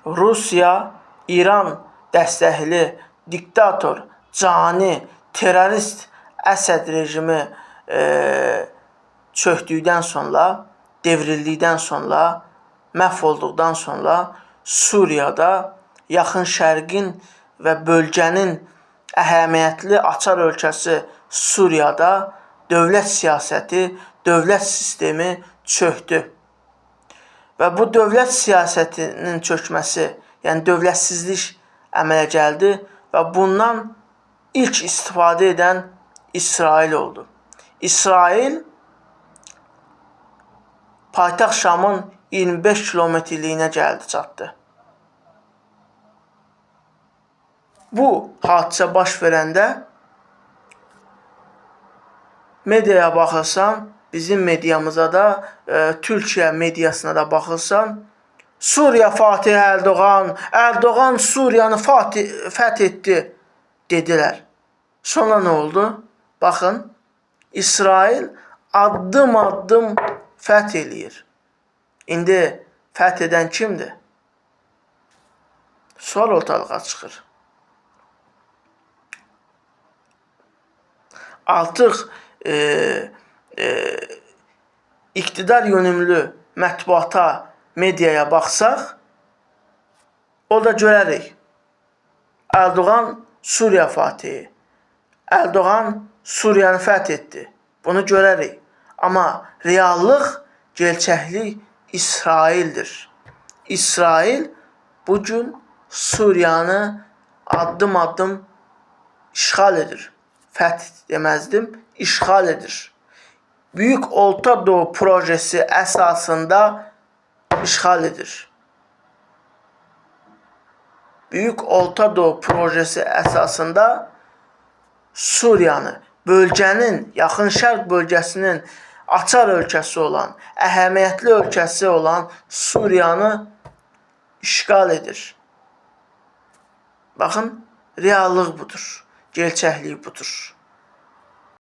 Rusiya, İran dəstəkli diktator, cani, terörist Əsəd rejimi çöktükdən sonra, devrildikdən sonra, məhv olduqdan sonra Suriyada, Yaxın Şərqin və bölgənin əhəmiyyətli açar ölkəsi Suriyada dövlət siyasəti, dövlət sistemi çöktü. Və bu dövlət siyasətinin çökməsi, yəni dövlətsizlik əmələ gəldi və bundan ilk istifadə edən İsrail oldu. İsrail paytaxt Şamın 25 kilometrliyinə gəldi, çatdı. Bu hadisə baş verəndə mediaya baxırsan, bizim mediamıza da, Türkiyə mediasına da baxırsan, Suriya Fatih Ərdoğan, Ərdoğan Suriyanı fəth etdi dedilər. Sonra nə oldu? Baxın, İsrail addım-addım fəth eləyir. İndi fəth edən kimdir? Sual ortalığa çıxır. Artıq iqtidar yönümlü mətbuata, mediaya baxsaq, orada görərik. Ərdoğan Suriya Fatihi, Ərdoğan Suriyanı fəth etdi. Bunu görərik. Amma reallıq, gerçəklik İsraildir. İsrail bugün Suriyanı addım-addım işğal edir. Fəth deməzdim, işğal edir. Böyük Orta Doğu projesi əsasında işğal edir. Böyük Orta Doğu projesi əsasında Suriyanı, bölgənin, Yaxın Şərq bölgəsinin açar ölkəsi olan, əhəmiyyətli ölkəsi olan Suriyanı işğal edir. Baxın, reallıq budur, gerçəklik budur.